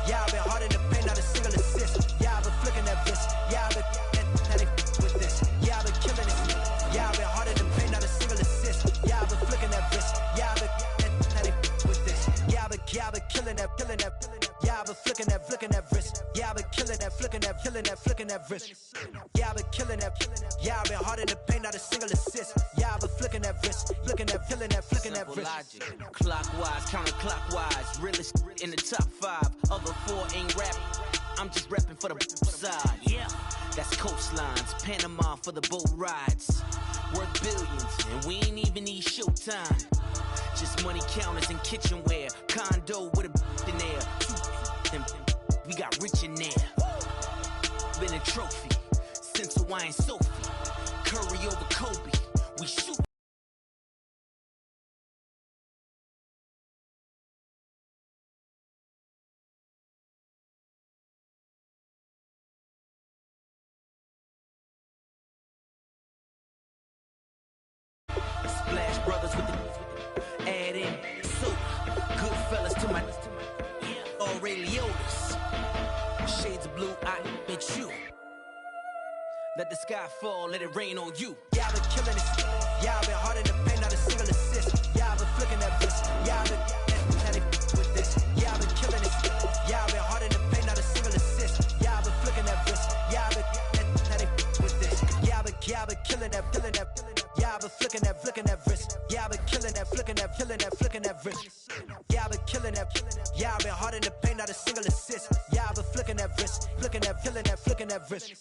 Yeah, I've been hard in the paint, not a single assist. Yeah, I've been flicking that wrist. Yeah, I've been now they with this. Yeah, I've been killing it. Yeah, I've been hard in the paint, not a single assist. Yeah, I've been flicking that wrist. Yeah, I've been now they with this. Yeah, I've been killing that. Yeah, I've been flicking that wrist. Yeah, I've been killing that, flicking that wrist. Yeah, I've been killing that. Yeah, I've been hard in the paint, not a single assist. Yeah, I've been flicking that wrist, flicking that wrist. Logic. Clockwise, counterclockwise, realest in the top 5. Other 4 ain't rapping. I'm just repping for the side. Yeah, that's coastlines, Panama for the boat rides. Worth billions, and we ain't even need showtime. Just money counters and kitchenware. Condo with a in there. We got rich in there. Been a trophy since Hawaiian Sophie. Curry over Kobe. We shoot. Splash Brothers with the add in soda. Good fellas to my Aureliotis. Shades of blue, I admit you. Let the sky fall, let it rain on you. Yeah, I've been killing it. Yeah, I've been hard in the paint, not a single assist. Yeah, I've been flicking that wrist. Yeah, I've been now they with this. Yeah, I've been killing it. Yeah, I've been hard in the paint, not a single assist. Yeah, I've been flicking that wrist. Yeah, I've been now they with this. Yeah, I've been killing that. Yeah, I've been flicking that wrist. Yeah, I've been killing that, flicking that wrist. Yeah, I've been killing that. Yeah, I've been hard in the paint, not a single assist. Yeah, I've been flicking that wrist, flicking that wrist.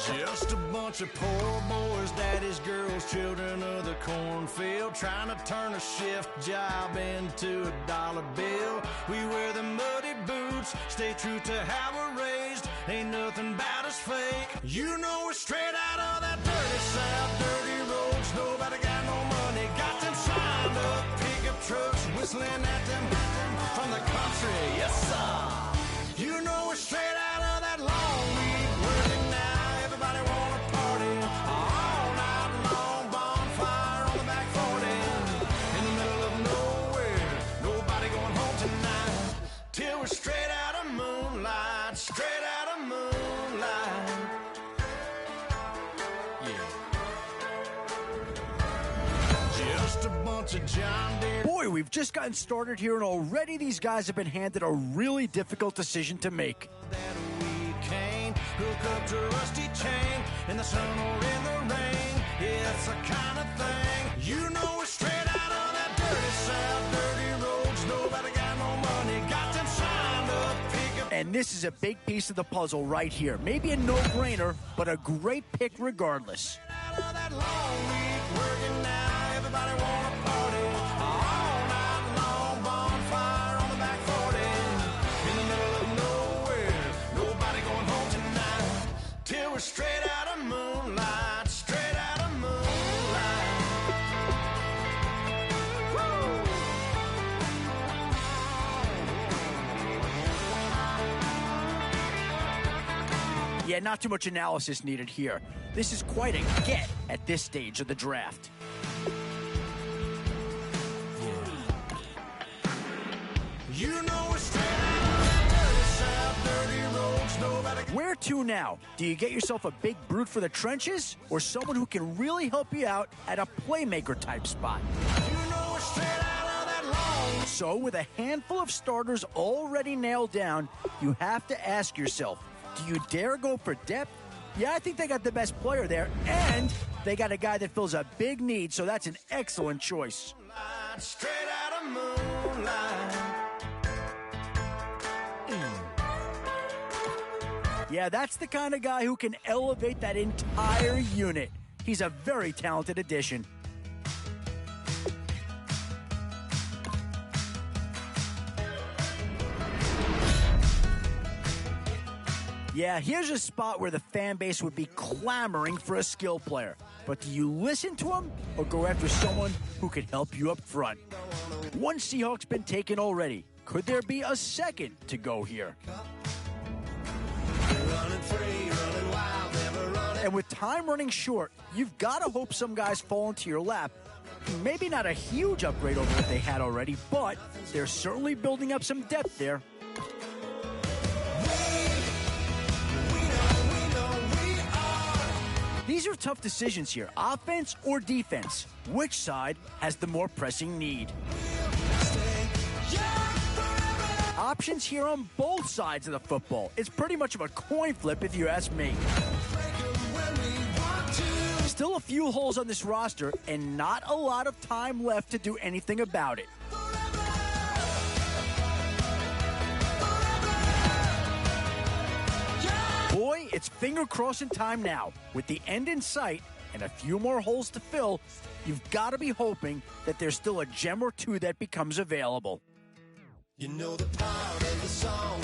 Just a bunch of poor boys, daddies, girls, children of the cornfield, trying to turn a shift job into a dollar bill. We wear the muddy boots, stay true to how we're raised. Ain't nothing about us fake. You know we're straight out of that dirty South, dirty roads. Nobody got no money, got them signed up pickup trucks, whistling at them from the country. Yes, sir. You know we're straight out of that long week working now. Everybody wanna party all night long, bonfire on the back 40, in the middle of nowhere, nobody going home tonight, till we're straight out of moonlight, straight out of moonlight. Yeah. Just a bunch of John Deere. Boy, we've just gotten started here, and already these guys have been handed a really difficult decision to make. Hook up to a rusty chain in the sun or in the rain. Yeah, it's the kind of thing. You know we're straight out of that dirty South, dirty roads. Nobody got no money, got them signed up. And this is a big piece of the puzzle right here. Maybe a no-brainer, but a great pick regardless. Out of that long week working now, everybody wanna party all night long, bonfire on the back 40, in the middle of nowhere, nobody going home tonight, till we're straight out of moonlight, straight out of moonlight. Woo! Yeah, Yeah, not too much analysis needed here. This is quite a get at this stage of the draft. You know it's straight out of dirty roads, nobody. Where to now? Do you get yourself a big brute for the trenches or someone who can really help you out at a playmaker type spot? You know it's straight out of that long. So with a handful of starters already nailed down, you have to ask yourself, do you dare go for depth? Yeah, I think they got the best player there, and they got a guy that fills a big need, so that's an excellent choice. Straight out of moonlight. Yeah, that's the kind of guy who can elevate that entire unit. He's a very talented addition. Yeah, here's a spot where the fan base would be clamoring for a skill player. But do you listen to him or go after someone who can help you up front? One Seahawk's been taken already. Could there be a second to go here? And with time running short, you've got to hope some guys fall into your lap. Maybe not a huge upgrade over what they had already, but they're certainly building up some depth there. These are tough decisions here, offense or defense. Which side has the more pressing need? Options here on both sides of the football. It's pretty much of a coin flip if you ask me. Still a few holes on this roster and not a lot of time left to do anything about it. Boy, it's finger crossing time now. With the end in sight and a few more holes to fill, you've got to be hoping that there's still a gem or two that becomes available. You know the part of the song.